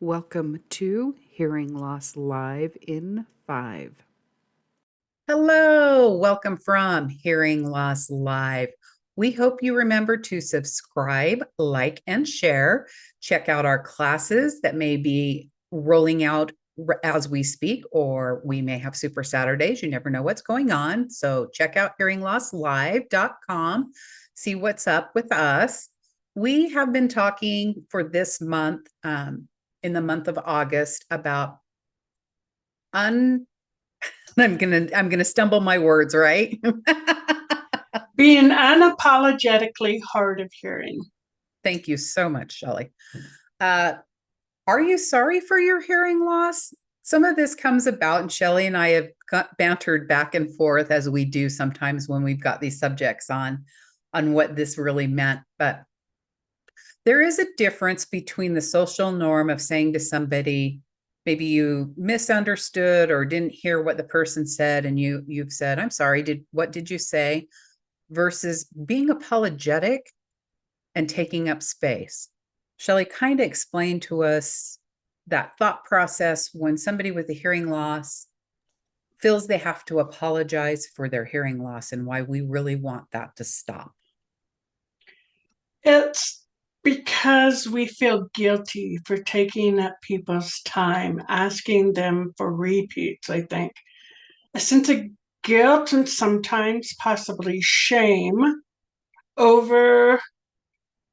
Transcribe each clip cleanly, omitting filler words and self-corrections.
Welcome to Hearing Loss Live in 5. Hello, welcome from Hearing Loss Live. We hope you remember to subscribe, like, and share. Check out our classes that may be rolling out as we speak, or we may have Super Saturdays. You never know what's going on. So check out hearinglosslive.com, see what's up with us. We have been talking for this month, in the month of August, about I'm gonna stumble my words, right? Being unapologetically hard of hearing. Thank you so much, Shelley. Uh, are you sorry for your hearing loss? Some of this comes about, and Shelley and I have bantered back and forth as we do sometimes when we've got these subjects on what this really meant. But there is a difference between the social norm of saying to somebody, maybe you misunderstood or didn't hear what the person said, and you've said, "I'm sorry. What did you say?" versus being apologetic and taking up space. Shelley, kind of explain to us that thought process when somebody with a hearing loss feels they have to apologize for their hearing loss and why we really want that to stop. It's because we feel guilty for taking up people's time, asking them for repeats, I think. A sense of guilt and sometimes possibly shame over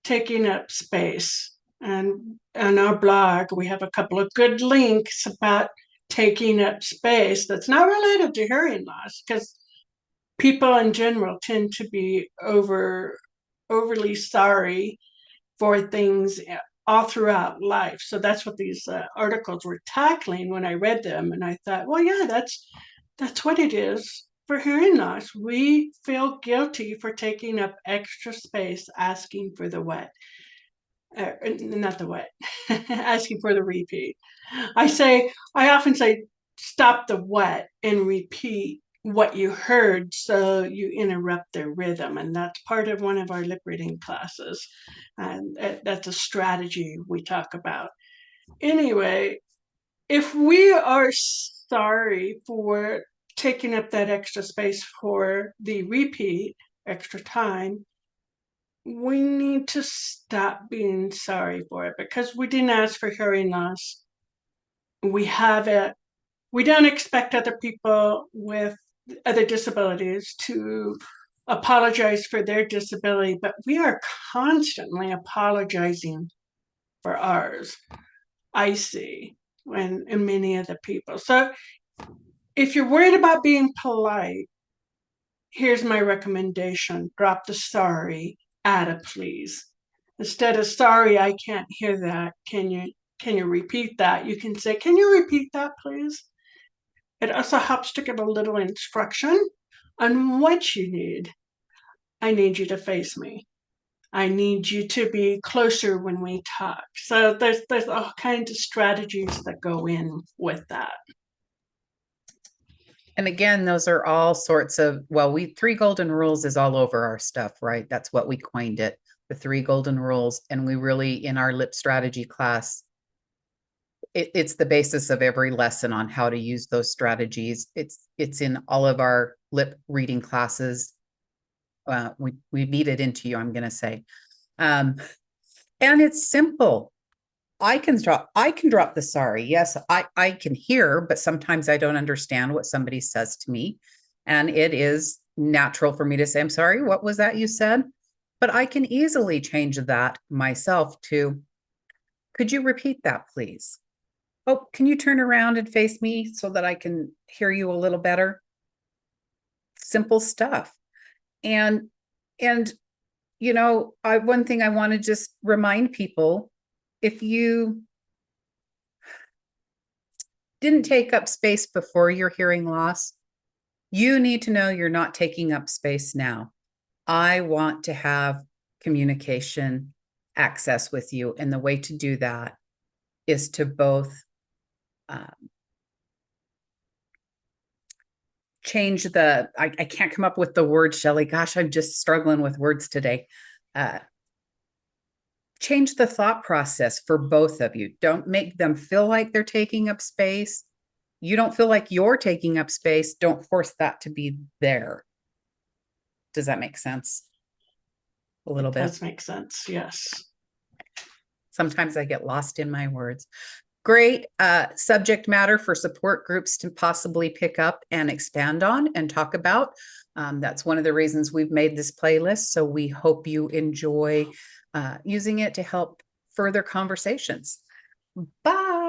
taking up space. And on our blog, we have a couple of good links about taking up space that's not related to hearing loss, because people in general tend to be overly sorry for things all throughout life. So that's what these articles were tackling when I read them, and I thought, well, yeah, that's what it is for hearing loss. We feel guilty for taking up extra space, asking for the wet, not the wet, asking for the repeat. I often say, stop the wet and repeat what you heard so you interrupt their rhythm. And that's part of one of our lip reading classes. And that's a strategy we talk about. Anyway, if we are sorry for taking up that extra space for the repeat, extra time, we need to stop being sorry for it, because we didn't ask for hearing loss. We have it. We don't expect other people with other disabilities to apologize for their disability, but we are constantly apologizing for ours, I see, and many other people. So if you're worried about being polite, here's my recommendation: drop the sorry, add a please. Instead of sorry, I can't hear that. Can you repeat that? You can say, can you repeat that, please? It also helps to give a little instruction on what you need. I need you to face me. I need you to be closer when we talk. So there's all kinds of strategies that go in with that. And again, those are all sorts of, well, three golden rules is all over our stuff, right? That's what we coined it, the three golden rules. And we really, in our lip strategy class, it's the basis of every lesson on how to use those strategies. It's in all of our lip reading classes. We beat it into you, I'm going to say. And it's simple. I can drop the sorry. Yes, I can hear, but sometimes I don't understand what somebody says to me. And it is natural for me to say, I'm sorry, what was that you said? But I can easily change that myself to, could you repeat that, please? Oh, can you turn around and face me so that I can hear you a little better? Simple stuff. And one thing I want to just remind people, if you didn't take up space before your hearing loss, you need to know you're not taking up space now. I want to have communication access with you. And the way to do that is to both change I can't come up with the word, Shelley. Gosh, I'm just struggling with words today. change the thought process for both of you. Don't make them feel like they're taking up space. You don't feel like you're taking up space. Don't force that to be there. Does that make sense? A little bit. Does make sense. Yes. Sometimes I get lost in my words. Great subject matter for support groups to possibly pick up and expand on and talk about. That's one of the reasons we've made this playlist. So we hope you enjoy using it to help further conversations. Bye.